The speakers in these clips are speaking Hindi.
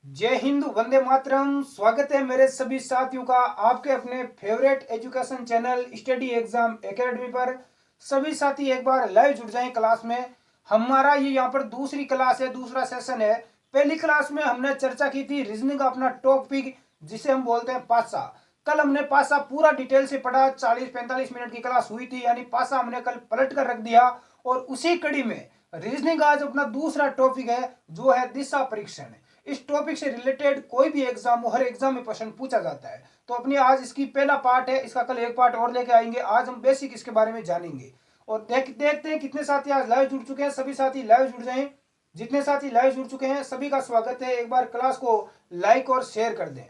जय हिंद, वंदे मातरम। स्वागत है मेरे सभी साथियों का आपके अपने favourite education channel study exam academy पर। सभी साथी एक बार लाइव जुड़ जाएं क्लास में। हमारा ये यहाँ पर दूसरी क्लास है, दूसरा सेशन है। पहली क्लास में हमने चर्चा की थी रीजनिंग का अपना टॉपिक, जिसे हम बोलते हैं पासा। कल हमने पासा पूरा डिटेल से पढ़ा, 40-45 मिनट की क्लास हुई थी, यानी पासा हमने कल पलट कर रख दिया। और उसी कड़ी में रीजनिंग आज अपना दूसरा टॉपिक है, जो है दिशा परीक्षण। इस टॉपिक से रिलेटेड कोई भी एग्जाम हो, हर एग्जाम में क्वेश्चन पूछा जाता है। तो अपनी आज इसकी पहला पार्ट है, इसका कल एक पार्ट और लेके आएंगे। आज हम बेसिक इसके बारे में जानेंगे और देखते हैं कितने साथी आज लाइव जुड़ चुके हैं। सभी साथी लाइव जुड़ जाएं। जितने साथी लाइव जुड़ चुके हैं सभी का स्वागत है। एक बार क्लास को लाइक और शेयर कर दें।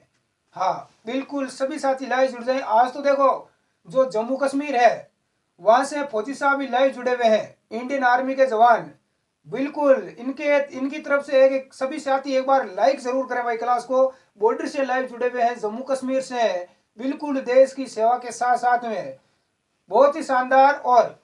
हाँ बिल्कुल, सभी साथी लाइव जुड़ जाएं। आज तो देखो, जो जम्मू कश्मीर है वहां से फौजी साहब भी लाइव जुड़े हुए हैं, इंडियन आर्मी के जवान। बिल्कुल इनकी तरफ से एक सभी साथी एक बार लाइक जरूर करें भाई क्लास को। बॉर्डर से लाइव जुड़े हुए हैं, जम्मू कश्मीर से है, बिल्कुल देश की सेवा के साथ साथ में। बहुत ही शानदार। और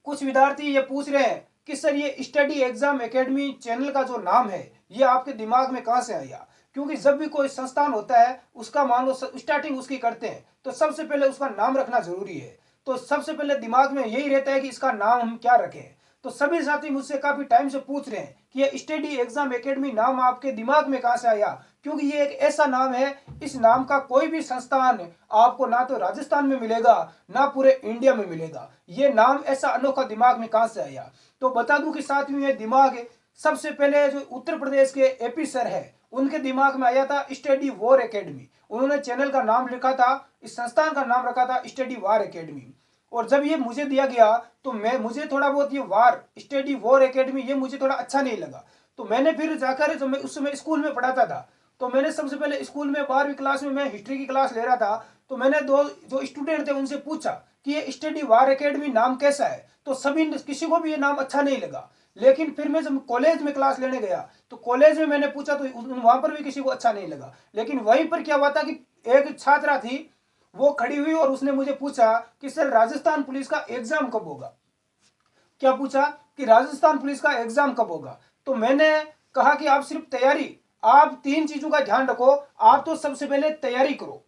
कुछ विद्यार्थी ये पूछ रहे हैं कि सर ये स्टडी एग्जाम एकेडमी चैनल का जो नाम है ये आपके दिमाग में कहां से आया? क्योंकि जब भी कोई संस्थान होता है उसका मान लो स्टार्टिंग उसकी करते हैं तो सबसे पहले उसका नाम रखना जरूरी है। तो सबसे पहले दिमाग में यही रहता है कि इसका नाम हम क्या रखें। तो सभी साथी मुझसे काफी टाइम से पूछ रहे हैं कि ये स्टडी एग्जाम एकेडमी नाम आपके दिमाग में कहां से आया? क्योंकि ये एक ऐसा नाम है, इस नाम का कोई भी संस्थान आपको ना तो राजस्थान में मिलेगा ना पूरे इंडिया में मिलेगा। ये नाम ऐसा अनोखा दिमाग में कहां से आया? तो बता दूं कि साथियों ये दिमाग सबसे पहले जो उत्तर प्रदेश के एपी सर है उनके दिमाग में आया था, स्टडी वॉर एकेडमी। उन्होंने चैनल का नाम लिखा था, इस संस्थान का नाम रखा था स्टडी वॉर एकेडमी। और जब ये मुझे दिया गया तो मुझे थोड़ा बहुत ये वार स्टडी वॉर एकेडमी ये मुझे थोड़ा अच्छा नहीं लगा। तो मैंने फिर जाकर, जो मैं उस समय स्कूल में पढ़ाता था, तो मैंने सबसे पहले स्कूल में 12वीं क्लास में मैं हिस्ट्री की क्लास ले रहा था। तो मैंने दो जो स्टूडेंट थे उनसे पूछा कि ये स्टडी वॉर एकेडमी नाम कैसा है? तो सभी किसी को भी ये नाम अच्छा नहीं लगा। लेकिन फिर मैं जब कॉलेज में क्लास लेने गया तो कॉलेज में मैंने पूछा तो वहां पर भी किसी को अच्छा नहीं लगा। लेकिन वहीं पर क्या हुआ था कि एक छात्रा थी, वो खड़ी हुई और उसने मुझे पूछा कि सर राजस्थान पुलिस का एग्जाम कब होगा? क्या पूछा कि राजस्थान पुलिस का एग्जाम कब होगा? तो मैंने कहा कि आप सिर्फ तैयारी, आप तीन चीजों का ध्यान रखो। आप तो सबसे पहले तैयारी करो,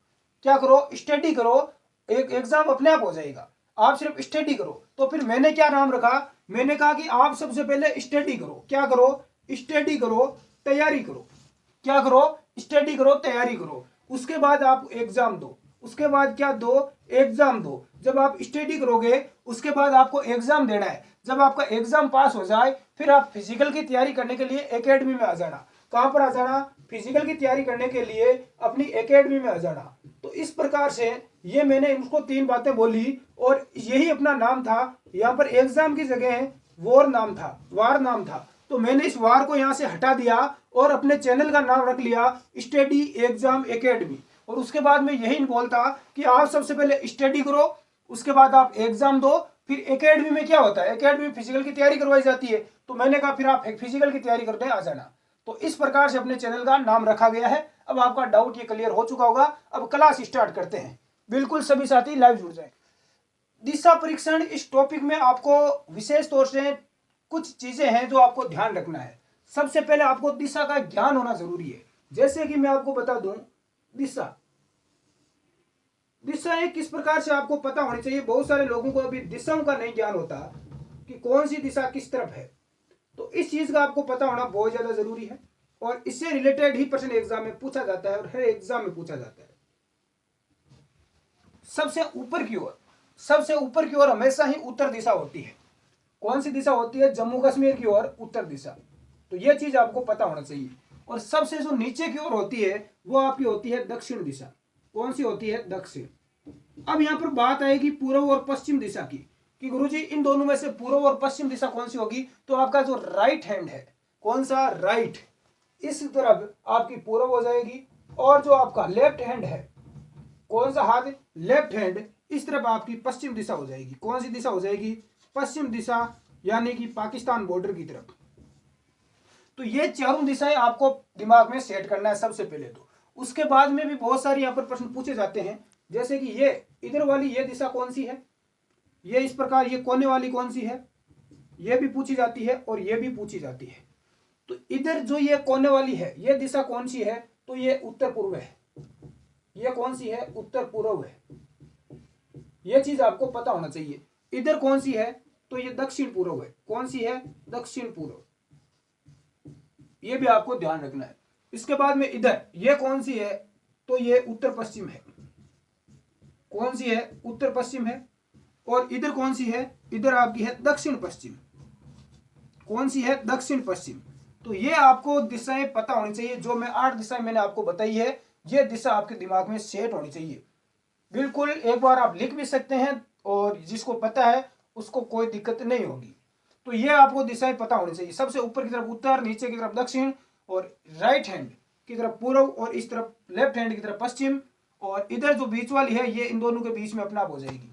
क्या करो? स्टडी करो, एक एग्जाम अपने आप हो जाएगा। आप सिर्फ स्टडी करो। तो फिर मैंने क्या नाम रखा? मैंने कहा कि आप सबसे पहले स्टडी करो। क्या करो? स्टडी करो, तैयारी करो। क्या करो? स्टडी करो, तैयारी करो। उसके बाद आप एग्जाम दो। उसके बाद क्या दो? एग्जाम दो। जब आप स्टडी करोगे उसके बाद आपको एग्जाम देना है। जब आपका एग्जाम पास हो जाए फिर आप फिजिकल की तैयारी करने के लिए एकेडमी में आ जाना। कहां पर आ जाना? फिजिकल की तैयारी करने के लिए अपनी एकेडमी में आ जाना। तो इस प्रकार से ये मैंने उनको तीन बातें बोली और यही अपना नाम था। यहाँ पर एग्जाम की जगह वॉर नाम था, वार नाम था। तो मैंने इस वार को यहाँ से हटा दिया और अपने चैनल का नाम रख लिया स्टडी एग्जाम एकेडमी। और उसके बाद मैं यही बोलता कि आप सबसे पहले स्टडी करो, उसके बाद आप एग्जाम दो। फिर एकेडमी में क्या होता है? एकेडमी में फिजिकल की तैयारी करवाई जाती है। तो मैंने कहा फिर आप फिजिकल की तैयारी करने आ जाना। तो इस प्रकार से अपने चैनल का नाम रखा गया है। अब आपका डाउट ये क्लियर हो चुका होगा। अब क्लास स्टार्ट करते हैं। बिल्कुल सभी साथी लाइव जुड़ जाए। दिशा परीक्षण, इस टॉपिक में आपको विशेष तौर से कुछ चीजें हैं जो आपको ध्यान रखना है। सबसे पहले आपको दिशा का ज्ञान होना जरूरी है। जैसे कि मैं आपको बता दूं, दिशा दिशा एक किस प्रकार से आपको पता होनी चाहिए। बहुत सारे लोगों को अभी दिशाओं का नहीं ज्ञान होता कि कौन सी दिशा किस तरफ है। तो इस चीज का आपको पता होना बहुत ज्यादा जरूरी है और इससे रिलेटेड ही प्रश्न एग्जाम में पूछा जाता है और हर एग्जाम में पूछा जाता है। सबसे ऊपर की ओर, सबसे ऊपर की ओर हमेशा ही उत्तर दिशा होती है। कौन सी दिशा होती है? जम्मू कश्मीर की ओर उत्तर दिशा। तो यह चीज आपको पता होना चाहिए। और सबसे जो नीचे की ओर होती है वो आपकी होती है दक्षिण दिशा। कौन सी होती है? दक्षिण। अब यहां पर बात आएगी पूर्व और पश्चिम दिशा की कि गुरुजी इन दोनों में से पूर्व और पश्चिम दिशा कौन सी होगी? तो आपका जो राइट हैंड है, कौन सा? राइट, इस तरफ आपकी पूर्व हो जाएगी। और जो आपका लेफ्ट हैंड है, कौन सा हाथ? लेफ्ट हैंड, इस तरफ आपकी पश्चिम दिशा हो जाएगी। कौन सी दिशा हो जाएगी? पश्चिम दिशा, यानी कि पाकिस्तान बॉर्डर की तरफ। तो ये चारों दिशाएं आपको दिमाग में सेट करना है सबसे पहले। तो उसके बाद में भी बहुत सारे यहाँ पर प्रश्न पूछे जाते हैं। जैसे कि ये इधर वाली ये दिशा कौन सी है? ये इस प्रकार ये कोने वाली कौन सी है? ये भी पूछी जाती है और ये भी पूछी जाती है। तो इधर जो ये कोने वाली है ये दिशा कौन सी है, तो ये उत्तर पूर्व है। ये कौन सी है, उत्तर पूर्व है। ये चीज आपको पता होना चाहिए। इधर कौन सी है, तो ये दक्षिण पूर्व है। कौन सी है, दक्षिण पूर्व। ये भी आपको ध्यान रखना है। इसके बाद में इधर ये कौन सी है, तो ये उत्तर पश्चिम है। कौन सी है, उत्तर पश्चिम है। और इधर कौन सी है, इधर आपकी है दक्षिण पश्चिम। कौन सी है, दक्षिण पश्चिम। तो ये आपको दिशाएं पता होनी चाहिए। जो मैं 8 दिशाएं मैंने आपको बताई है, ये दिशा आपके दिमाग में सेट होनी चाहिए। बिल्कुल एक बार आप लिख भी सकते हैं और जिसको पता है उसको कोई दिक्कत नहीं होगी। तो ये आपको दिशाएं पता होनी चाहिए। सबसे ऊपर की तरफ उत्तर, नीचे की तरफ दक्षिण, और राइट हैंड की तरफ पूर्व, और इस तरफ लेफ्ट हैंड की तरफ पश्चिम, और इधर जो बीच वाली है ये इन दोनों के बीच में अपना आप हो जाएगी।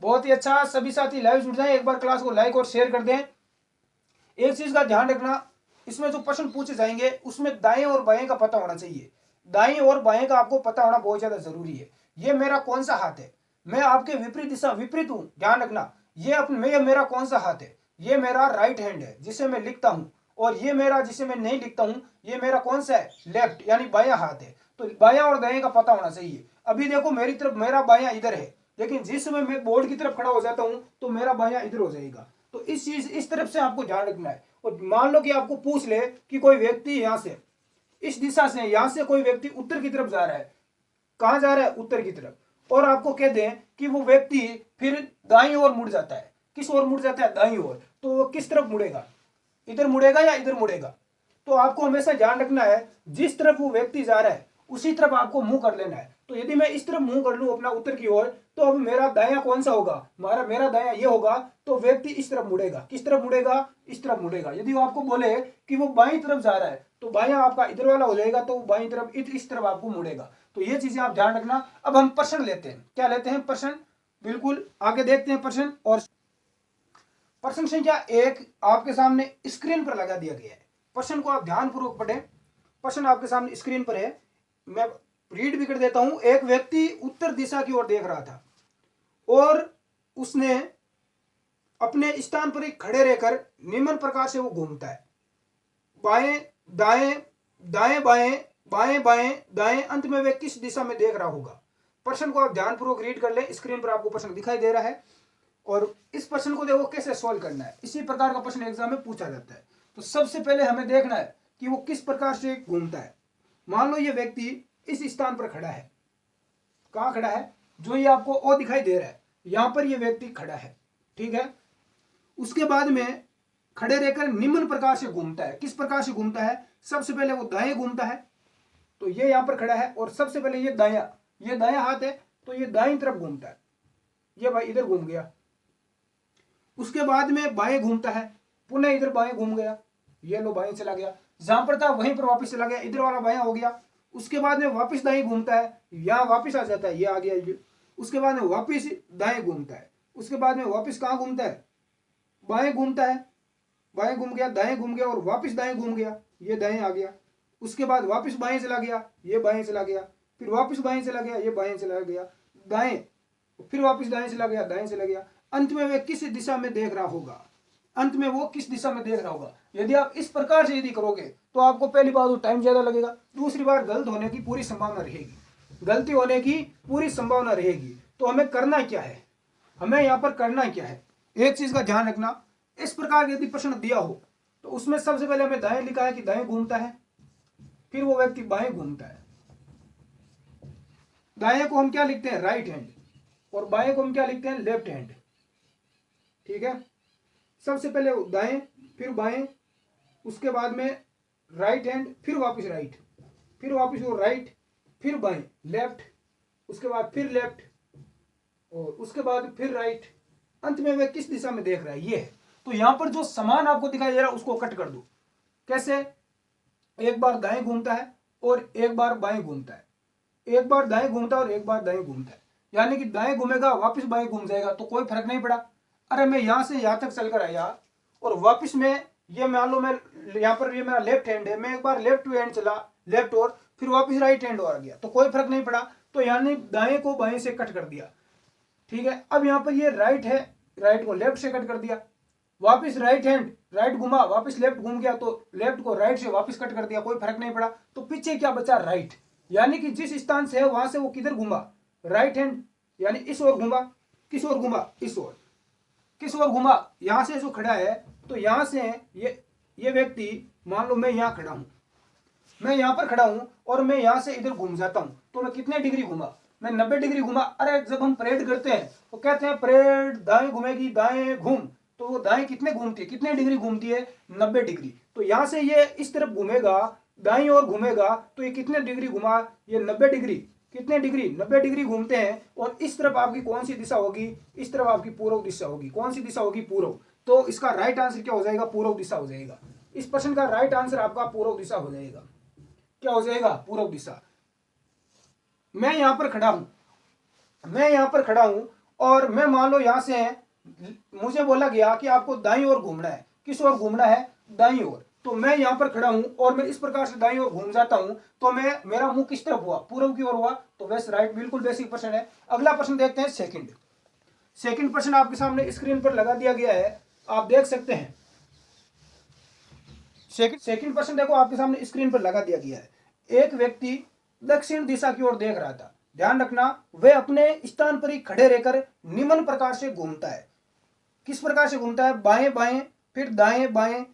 बहुत ही अच्छा। सभी साथी लाइव जुड़ जाएं, एक बार क्लास को लाइक और शेयर कर दें। एक चीज का ध्यान रखना, इसमें जो प्रश्न पूछे जाएंगे उसमें दाएं और बाएं का पता होना चाहिए। दाएं और बाएं का आपको पता होना बहुत ज्यादा जरूरी है। ये मेरा कौन सा हाथ है, मैं आपके विपरीत दिशा विपरीत हूं, ध्यान रखना। ये मेरा कौन सा हाथ है, ये मेरा राइट हैंड है जिसे मैं लिखता हूं, और ये मेरा जिसे मैं नहीं लिखता हूं ये मेरा कौन सा है, लेफ्ट यानी बायां हाथ है। तो बायां और दाएं का पता होना चाहिए। अभी देखो मेरी तरफ मेरा बायां इधर है, लेकिन जिस समय मैं बोर्ड की तरफ खड़ा हो जाता हूं तो मेरा बायां इधर हो जाएगा। तो इस चीज इस तरफ से आपको ध्यान रखना है। और मान लो कि आपको पूछ ले कि कोई व्यक्ति यहां से इस दिशा से, यहां से कोई व्यक्ति उत्तर की तरफ जा रहा है, कहां जा रहा है, उत्तर की तरफ, और आपको कह दें कि वो व्यक्ति फिर दाईं ओर मुड़ जाता है। किस ओर मुड़ जाता है, दाईं ओर। तो वो किस तरफ मुड़ेगा, इधर मुड़ेगा या इधर मुड़ेगा। तो आपको हमेशा ध्यान रखना है जिस तरफ वो व्यक्ति जा रहा है उसी तरफ आपको मुंह कर लेना है। तो यदि मैं इस तरफ मुंह कर लूं अपना उत्तर की ओर, तो अब मेरा दायां कौन सा होगा, मेरा दायां ये होगा। तो व्यक्ति इस तरफ मुड़ेगा। किस तरफ मुड़ेगा, इस तरफ मुड़ेगा। यदि वो आपको बोले कि वो बाईं तरफ जा रहा है तो बायां आपका इधर वाला हो जाएगा, तो बाईं तरफ इस तरफ आपको मुड़ेगा। तो ये चीजें आप ध्यान रखना। अब हम प्रश्न लेते हैं। क्या लेते हैं, प्रश्न। बिल्कुल आगे देखते हैं प्रश्न। और प्रश्न संख्या 1 आपके सामने स्क्रीन पर लगा दिया गया है। प्रश्न को आप ध्यानपूर्वक पढ़ें। प्रश्न आपके सामने स्क्रीन पर है, मैं रीड भी कर देता हूं। एक व्यक्ति उत्तर दिशा की ओर देख रहा था और उसने अपने स्थान पर खड़े रहकर निम्न प्रकार से वो घूमता है, बाएं दाएं, दाएं बाएं, बाएं बाएं, दाएं। अंत में वह किस दिशा में देख रहा होगा। प्रश्न को आप ध्यानपूर्वक रीड कर ले। स्क्रीन पर आपको प्रश्न दिखाई दे रहा है और इस प्रश्न को देखो कैसे सॉल्व करना है। इसी प्रकार का प्रश्न एग्जाम में पूछा जाता है। तो सबसे पहले हमें देखना है कि वो किस प्रकार से घूमता है। मान लो ये व्यक्ति इस स्थान पर खड़ा है। कहां खड़ा है, जो ये आपको ओ दिखाई दे रहा है, यहां पर ये व्यक्ति खड़ा है, ठीक है। उसके बाद में खड़े रहकर निम्न प्रकार से घूमता है। किस प्रकार से घूमता है, सबसे पहले वो दाएं घूमता है। तो ये यहां पर खड़ा है और सबसे पहले ये दायां हाथ है, तो ये दाईं तरफ घूमता है। ये भाई इधर घूम गया। उसके बाद में बाएं घूमता है, पुनः इधर बाएं घूम गया। ये लो बाएं चला गया, जहां पर था वहीं पर वापस चला गया, इधर वाला बायां हो गया। उसके बाद में वापस दाएं घूमता है, यहां वापस आ जाता है, ये आ गया ये। उसके बाद में वापस दाएं घूमता है। उसके बाद में वापस कहां घूमता है, बाएं घूमता है। बाएं घूम गया, दाएं घूम गया और वापस दाएं घूम गया, ये दाएं आ गया। उसके बाद वापस बाएं चला गया, ये बाएं चला गया। फिर वापस बाएं चला गया, ये बाएं चला गया, दाएं। फिर वापस दाएं चला गया, दाएं चला गया। अंत में वह किस दिशा में देख रहा होगा, अंत में वो किस दिशा में देख रहा होगा। यदि आप इस प्रकार से यदि करोगे तो आपको पहली बार तो टाइम ज्यादा लगेगा, दूसरी बार गलत होने की पूरी संभावना रहेगी, गलती होने की पूरी संभावना रहेगी। तो हमें करना क्या है, हमें यहाँ पर करना क्या है, एक चीज का ध्यान रखना। इस प्रकार यदि प्रश्न दिया हो तो उसमें सबसे पहले हमें दाएं लिखा है कि दाएं घूमता है, फिर वो व्यक्ति बाएं घूमता है। दाएं को हम क्या लिखते हैं, राइट हैंड, और बाएं को हम क्या लिखते हैं, लेफ्ट हैंड, ठीक है। सबसे पहले दाएं, फिर बाएं, उसके बाद में राइट हैंड, फिर वापस राइट, फिर वापस वो राइट, फिर बाएं, लेफ्ट, उसके बाद फिर लेफ्ट, और उसके बाद फिर राइट। अंत में वह किस दिशा में देख रहा है, ये है। तो यहां पर जो समान आपको दिखाई दे रहा है उसको कट कर दो। कैसे, एक बार दाएं घूमता है और एक बार बाएं घूमता है, एक बार दाएं घूमता है और एक बार दाएं घूमता है, यानी कि दाएं घूमेगा वापस बाएं घूम जाएगा, तो कोई फर्क नहीं पड़ा। अरे मैं यहां से यहां तक चलकर आया और वापस में ये मान लो मैं यहाँ पर ये मेरा लेफ्ट हैंड है, मैं एक बार लेफ्ट हैंड चला, लेफ्ट और फिर वापस राइट हैंड और आ गया, तो कोई फर्क नहीं पड़ा। तो यानी दाएं को बाएं से कट कर दिया, ठीक है। अब यहाँ पर ये राइट है, राइट को लेफ्ट से कट कर दिया, वापस राइट हैंड राइट घुमा, वापस लेफ्ट घूम गया, तो लेफ्ट को राइट से वापस कट कर दिया, कोई फर्क नहीं पड़ा। तो पीछे क्या बचा, राइट। यानी कि जिस स्थान से है वहां से वो किधर घुमा, राइट हैंड, यानी इस ओर घुमा। किस ओर घुमा, इस ओर। किस ओर घुमा, यहां से जो खड़ा है, तो यहां से ये व्यक्ति, मान लो मैं यहां खड़ा हूं, मैं यहां पर खड़ा हूं और मैं यहां से इधर घूम जाता हूं, तो मैं कितने डिग्री घुमा, मैं 90 डिग्री घुमा। अरे जब हम परेड करते हैं तो कहते हैं परेड दाएं घूमेगी, दाएं घूम, तो वो दाएं कितने घूमती है, कितने डिग्री घूमती है, 90 डिग्री। तो यहां से ये इस तरफ घूमेगा, दाईं ओर घूमेगा, तो ये कितने डिग्री घुमा, ये 90 डिग्री। कितने डिग्री, 90 डिग्री घूमते हैं। और इस तरफ आपकी कौन सी दिशा होगी, इस तरफ आपकी पूर्व दिशा होगी। कौन सी दिशा होगी, पूर्व। तो इसका राइट आंसर क्या हो जाएगा, पूर्व दिशा हो जाएगा। इस प्रश्न का राइट आंसर आपका पूर्व दिशा हो जाएगा। क्या हो जाएगा, पूर्व दिशा। मैं यहां पर खड़ा हूं, मैं यहां पर खड़ा हूं और मैं मान लो यहां से मुझे बोला गया कि आपको दाईं ओर घूमना है। किस ओर घूमना है, दाईं ओर। तो मैं यहां पर खड़ा हूं और मैं इस प्रकार से दाईं ओर घूम जाता हूं, तो मेरा मुंह किस तरफ हुआ, पूर्व की ओर हुआ। तो वैसे राइट, बिल्कुल बेसिक प्रश्न है। अगला प्रश्न देखते हैं, सेकंड प्रश्न आपके सामने स्क्रीन पर लगा दिया गया है, आप देख सकते हैं। सेकंड प्रश्न देखो, आपके सामने स्क्रीन पर लगा दिया गया है। एक व्यक्ति दक्षिण दिशा की ओर देख रहा था। ध्यान रखना, वह अपने स्थान पर ही खड़े रहकर निम्न प्रकार से घूमता है। किस प्रकार से घूमता है, बाएं बाएं, फिर दाएं बाएं,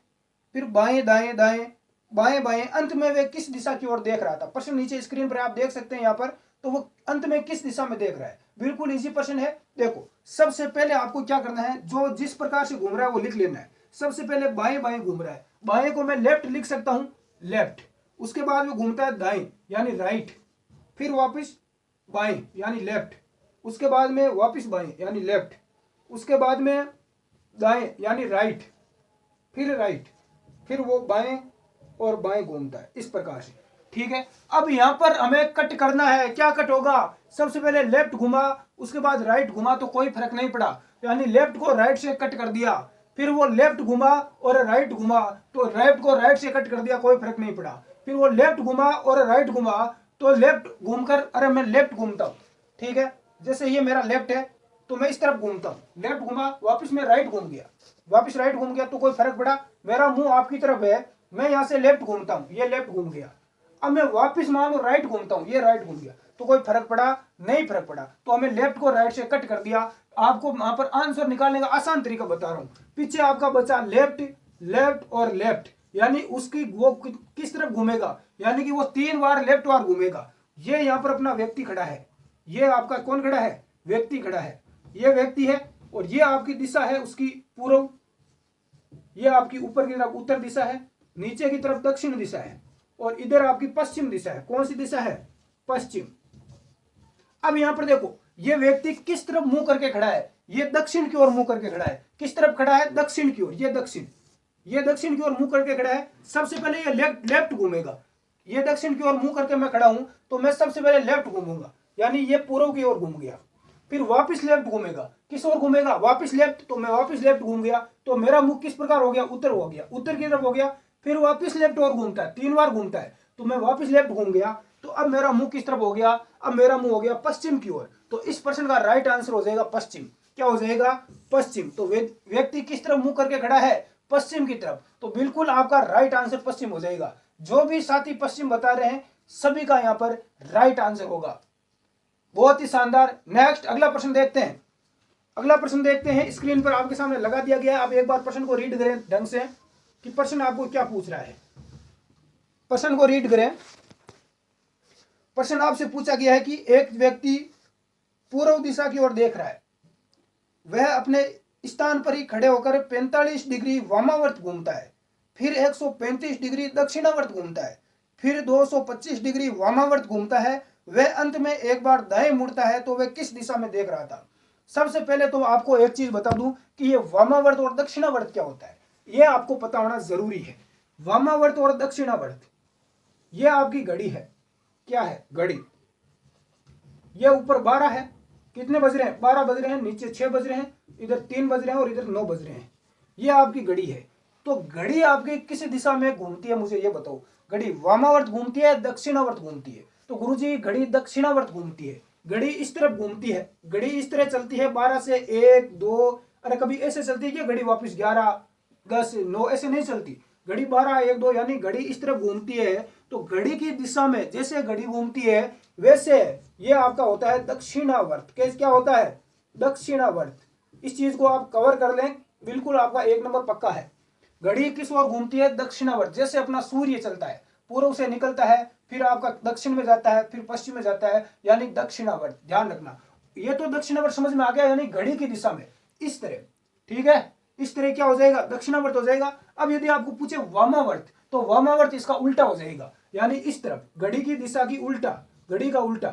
फिर बाएं दाएं दाएं, बाएं बाएं, अंत में वह किस दिशा की ओर देख रहा था। प्रश्न नीचे स्क्रीन पर आप देख सकते हैं यहाँ पर। तो वो अंत में किस दिशा में देख रहा है, बिल्कुल इजी प्रश्न है। देखो, सबसे पहले आपको क्या करना है, जो जिस प्रकार से घूम रहा है वो लिख लेना है। सबसे पहले बाएं बाएं घूम रहा है, बाएं को मैं लेफ्ट लिख सकता हूं, लेफ्ट। उसके बाद वो घूमता है दाएं यानी राइट, फिर वापस बाएं यानी लेफ्ट, उसके बाद में वापस बाएं यानी लेफ्ट, उसके बाद में दाएं यानी राइट, फिर राइट, फिर वो बाएं और बाएं घूमता है, इस प्रकार से। ठीक है, अब यहां पर हमें कट करना है। क्या कट होगा, सबसे पहले लेफ्ट घुमा, उसके बाद राइट घुमा, तो कोई फर्क नहीं पड़ा, यानी लेफ्ट को राइट से कट कर दिया। फिर वो लेफ्ट घुमा और राइट घुमा, तो लेफ्ट को राइट से कट कर दिया, कोई फर्क नहीं पड़ा। फिर वो लेफ्ट घुमा और राइट घुमा, तो लेफ्ट घूमकर, अरे मैं लेफ्ट घूमता हूं, ठीक है, जैसे ये मेरा लेफ्ट है तो मैं इस तरफ घूमता हूं, लेफ्ट घुमा, वापस मैं राइट घूम गया, वापस राइट घूम गया, तो कोई फर्क पड़ा। मेरा मुंह आपकी तरफ है, मैं यहां से लेफ्ट घूमता हूं, ये लेफ्ट घूम गया। अब मैं वापस मान लो राइट घूमता हूं, ये राइट घूम गया, तो कोई फर्क पड़ा, नहीं फर्क पड़ा। तो हमें लेफ्ट को राइट से कट कर दिया। आपको वहां पर आंसर निकालने का आसान तरीका बता रहा हूं। पीछे आपका बचा लेफ्ट, लेफ्ट और लेफ्ट, यानी उसकी वो किस तरफ घूमेगा, यानी कि वो 3 बार लेफ्ट बार घूमेगा। ये यहाँ पर अपना व्यक्ति खड़ा है, ये आपका कौन खड़ा है, व्यक्ति खड़ा है, ये व्यक्ति है। और ये आपकी दिशा है उसकी पूर्व, ये आपकी ऊपर की तरफ उत्तर दिशा है, नीचे की तरफ दक्षिण दिशा है, और इधर आपकी पश्चिम दिशा है। कौन सी दिशा है, पश्चिम। अब यहां पर देखो, ये व्यक्ति किस तरफ मुंह करके खड़ा है, ये दक्षिण की ओर मुंह करके खड़ा है। किस तरफ खड़ा है, दक्षिण की ओर, ये दक्षिण की ओर मुंह करके खड़ा है। सबसे पहले ये लेफ्ट घूमेगा, ये दक्षिण की ओर मुंह करके मैं खड़ा हूं, तो मैं सबसे पहले लेफ्ट घूमूंगा, यानी ये पूर्व की ओर घूम गया। फिर वापस लेफ्ट घूमेगा, किस ओर घूमेगा, वापस लेफ्ट, तो मैं वापस लेफ्ट घूम गया, तो मेरा मुंह किस प्रकार हो गया, उत्तर हो गया, उत्तर की तरफ हो गया। फिर वापस लेफ्ट और घूमता है, 3 बार घूमता है, तो मैं वापस लेफ्ट घूम गया, तो अब मेरा मुंह किस तरफ हो गया, अब मेरा मुंह हो गया पश्चिम की ओर। तो इस प्रश्न का राइट आंसर हो जाएगा पश्चिम। क्या हो जाएगा, पश्चिम। तो व्यक्ति किस तरफ मुंह करके खड़ा है, पश्चिम की तरफ, तो बिल्कुल आपका राइट आंसर पश्चिम हो जाएगा। जो भी साथी पश्चिम बता रहे हैं सभी का यहां पर राइट आंसर होगा। बहुत ही शानदार। नेक्स्ट अगला प्रश्न देखते हैं। अगला प्रश्न देखते हैं, स्क्रीन पर आपके सामने लगा दिया गया है। आप एक बार प्रश्न को रीड करें ढंग से कि प्रश्न आपको क्या पूछ रहा है। प्रश्न को रीड करें। प्रश्न आपसे पूछा गया है कि एक व्यक्ति पूर्व दिशा की ओर देख रहा है, वह अपने स्थान पर ही खड़े होकर 45 डिग्री वामावर्त घूमता है, फिर 135 डिग्री दक्षिणावर्त घूमता है, फिर 225 डिग्री वामावर्त घूमता है, वह अंत में एक बार दाएं मुड़ता है, तो वह किस दिशा में देख रहा था। सबसे पहले तो आपको एक चीज बता दूं कि ये वामावर्त और दक्षिणावर्त क्या होता है, यह आपको पता होना जरूरी है। वामावर्त और दक्षिणावर्त, यह आपकी घड़ी है। क्या है, घड़ी। यह ऊपर 12 है, कितने बज रहे हैं, 12 बज रहे हैं, नीचे 6 बज रहे हैं, इधर 3 बज रहे हैं और इधर 9 बज रहे हैं। यह आपकी घड़ी है। तो घड़ी आपकी किस दिशा में घूमती है, मुझे यह बताओ। घड़ी वामावर्त घूमती है, दक्षिणावर्त घूमती है। तो गुरुजी घड़ी दक्षिणावर्त घूमती है, घड़ी इस तरफ घूमती है, घड़ी इस तरह चलती है 12 से 1 2, अरे कभी ऐसे चलती है कि घड़ी वापस 11 10 9 ऐसे नहीं चलती। घड़ी 12 1 2 यानी घड़ी इस तरफ घूमती है। तो घड़ी की दिशा में जैसे घड़ी घूमती है वैसे ये आपका होता है दक्षिणावर्त। कैसे क्या होता है? दक्षिणावर्त। इस चीज को आप कवर कर लें, बिल्कुल आपका 1 नंबर पक्का है। घड़ी किस ओर घूमती है? दक्षिणावर्त। जैसे अपना सूर्य चलता है, पूर्व से निकलता है, फिर आपका दक्षिण में जाता है, फिर पश्चिम में जाता है, यानी दक्षिणावर्त। ध्यान रखना, ये तो दक्षिणावर्त समझ में आ गया, यानी घड़ी की दिशा में इस तरह। ठीक है, इस तरह क्या हो जाएगा? दक्षिणावर्त हो जाएगा। अब यदि आपको पूछे वामावर्त, तो वामावर्त इसका उल्टा हो जाएगा, यानी इस तरफ, घड़ी की दिशा की उल्टा, घड़ी का उल्टा।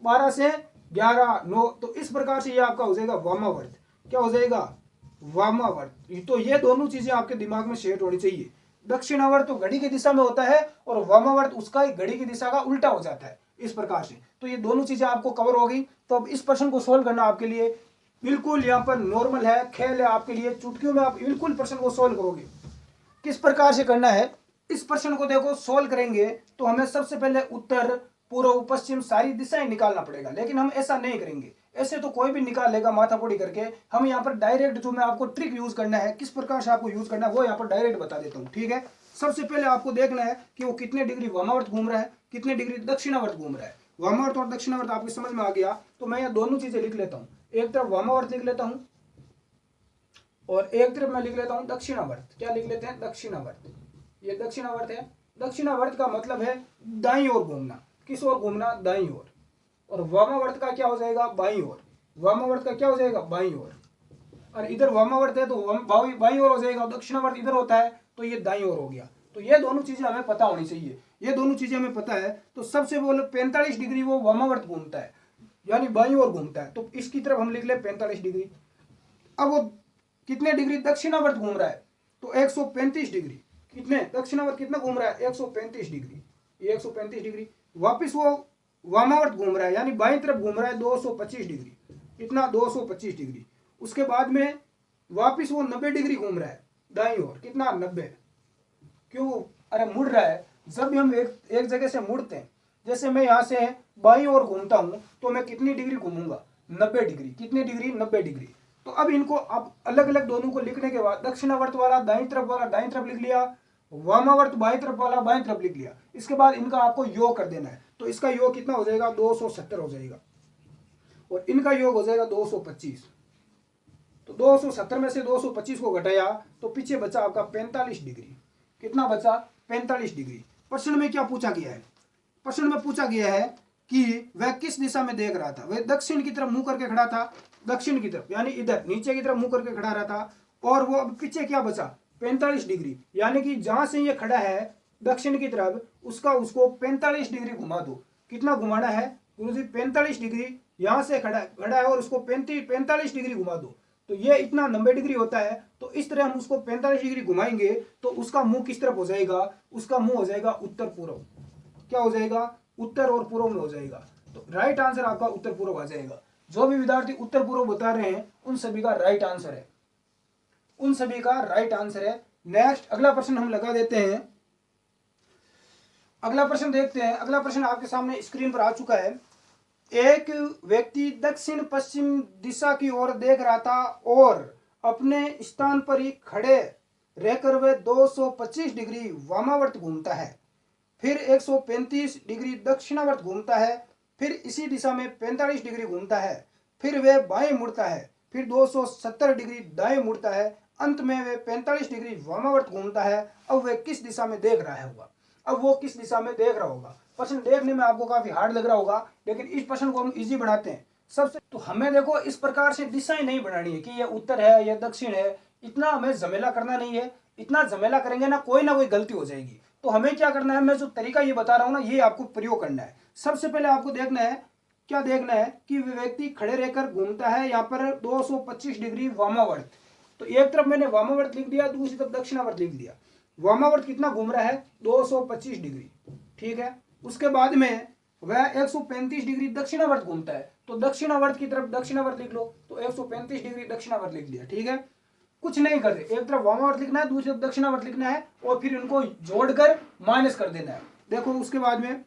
12 से 11 9, तो इस प्रकार से ये आपका हो जाएगा वामावर्त। क्या हो जाएगा? वामावर्त। तो ये दोनों चीजें आपके दिमाग में सेट होनी चाहिए। दक्षिणावर्त तो घड़ी की दिशा में होता है और वामावर्त उसका घड़ी की दिशा का उल्टा हो जाता है, इस प्रकार से। तो ये दोनों चीजें आपको कवर हो गई। तो अब इस प्रश्न को सोल्व करना आपके लिए बिल्कुल यहाँ पर नॉर्मल है, खेल है आपके लिए। चुटकियों में आप बिल्कुल प्रश्न को सोल्व करोगे। किस प्रकार से करना है इस प्रश्न को? देखो, सोल्व करेंगे तो हमें सबसे पहले उत्तर पूर्व पश्चिम सारी दिशाएं निकालना पड़ेगा, लेकिन हम ऐसा नहीं करेंगे। ऐसे तो कोई भी निकाल लेगा माथापोड़ी करके। हम यहाँ पर डायरेक्ट, जो मैं आपको ट्रिक यूज करना है, किस प्रकार से आपको यूज करना है, वो यहाँ पर डायरेक्ट बता देता हूँ। ठीक है, सबसे पहले आपको देखना है कि वो कितने डिग्री वामावर्त घूम रहा है, कितने डिग्री दक्षिणावर्त घूम रहा है। वामावर्त और दक्षिणावर्त आपकी समझ में आ गया, तो मैं यहाँ दोनों चीजें लिख लेता हूँ। एक तरफ वामावर्त लिख लेता हूँ और एक तरफ मैं लिख लेता हूँ दक्षिणावर्त। क्या लिख लेते हैं? दक्षिणावर्त। ये दक्षिणावर्त है। दक्षिणावर्त का मतलब है दाईं ओर घूमना। किस ओर घूमना? दाईं ओर। और वामावर्त का क्या हो जाएगा? बाईं ओर। वामावर्त का क्या हो जाएगा? बाईं ओर। और इधर वामावर्त है तो बाईं ओर हो जाएगा। दक्षिणावर्त इधर होता है तो ये दाईं ओर हो गया। तो ये दोनों चीजें हमें पता होनी चाहिए। ये दोनों चीजें हमें पता है तो सबसे बोलो 45 डिग्री वो वामावर्त घूमता है, यानी बाईं ओर घूमता है। तो इसकी तरफ हम लिख ले 45 डिग्री। अब वो कितने डिग्री दक्षिणावर्त घूम रहा है? तो 135 डिग्री। कितने दक्षिणावर्त कितना घूम रहा है? 135 डिग्री। ये 135 डिग्री। वापिस वो वामावर्त घूम रहा है, यानी बाईं तरफ घूम रहा है 225 डिग्री। इतना 225 डिग्री। उसके बाद में वापिस वो 90 डिग्री घूम रहा है दाईं ओर। कितना? 90। क्यों? अरे मुड़ रहा है। जब भी हम एक जगह से मुड़ते हैं, जैसे मैं यहाँ से बाईं ओर घूमता हूँ तो मैं कितनी डिग्री घूमूंगा? 90 डिग्री। कितनी डिग्री? 90 डिग्री। तो अब इनको अब अलग अलग दोनों को लिखने के बाद दक्षिणावर्त वाला दाईं तरफ वाला दाईं तरफ लिख लिया, वामावर्त बाईं तरफ वाला बाईं तरफ लिख लिया। इसके बाद इनका आपको योग कर देना है। तो इसका योग कितना हो जाएगा? 270 हो जाएगा और इनका योग हो जाएगा 225। तो 270 में से 225 को घटाया तो पीछे बचा आपका 45 डिग्री। कितना बचा? 45 डिग्री। प्रश्न में क्या पूछा गया है? प्रश्न में पूछा गया है कि वह किस दिशा में देख रहा था? वह दक्षिण की तरफ मुंह करके खड़ा था। दक्षिण की तरफ यानी इधर नीचे की तरफ मुंह करके खड़ा रहा था। और वो अब पीछे क्या बचा? 45 डिग्री। यानी कि जहां से ये खड़ा है दक्षिण की तरफ, उसको 45 डिग्री घुमा दो। कितना घुमाना है गुरुजी? 45 डिग्री। यहां से खड़ा है और उसको 45 डिग्री घुमा दो। तो ये इतना 90 डिग्री होता है। तो इस तरह हम उसको 45 डिग्री घुमाएंगे तो उसका मुंह किस तरफ हो जाएगा? उसका मुंह हो जाएगा उत्तर पूर्व। क्या हो जाएगा? उत्तर और पूर्व में हो जाएगा। तो राइट आंसर आपका उत्तर पूर्व आ जाएगा। जो भी विद्यार्थी उत्तर पूर्व बता रहे हैं उन सभी का राइट आंसर है, उन सभी का राइट आंसर है। नेक्स्ट अगला प्रश्न हम लगा देते हैं। अगला प्रश्न देखते हैं। अगला प्रश्न आपके सामने स्क्रीन पर आ चुका है। एक व्यक्ति दक्षिण पश्चिम दिशा की ओर देख रहा था और अपने स्थान पर ही खड़े रहकर वह 225 डिग्री वामावर्त घूमता है, फिर 135 डिग्री दक्षिणावर्त घूमता है, फिर इसी दिशा में 45 डिग्री घूमता है, फिर वह बाएं मुड़ता है, फिर 270 डिग्री दाएं मुड़ता है, अंत में वह 45 डिग्री वामावर्त घूमता है। अब वह किस दिशा में देख रहा होगा? अब वो किस दिशा में देख रहा होगा? प्रश्न देखने में आपको काफी हार्ड लग रहा होगा, लेकिन इस प्रश्न को हम इजी बनाते हैं। सबसे तो हमें देखो इस प्रकार से दिशाएं नहीं बनानी है कि ये उत्तर है या दक्षिण है। इतना हमें झमेला करना नहीं है। इतना झमेला करेंगे ना कोई गलती हो जाएगी। तो हमें क्या करना है, मैं जो तरीका ये बता रहा हूं ना, ये आपको प्रयोग करना है। सबसे पहले आपको देखना है, क्या देखना है कि व्यक्ति खड़े रहकर घूमता है यहाँ पर 225 डिग्री वामावर्त। तो एक तरफ मैंने वामावर्त लिख दिया, दूसरी तरफ दक्षिणावर्त लिख दिया। वामावर्त कितना घूम रहा है? 225 डिग्री। ठीक है, उसके बाद में वह 135 डिग्री दक्षिणावर्त घूमता है। तो दक्षिणावर्त की तरफ दक्षिणावर्त लिख लो। तो 135 डिग्री दक्षिणावर्त लिख दिया। ठीक है, कुछ नहीं कर रहे, एक तरफ वामावर्त लिखना है, दूसरी तरफ दक्षिणावर्त लिखना है और फिर इनको जोड़कर माइनस कर देना है। देखो उसके बाद में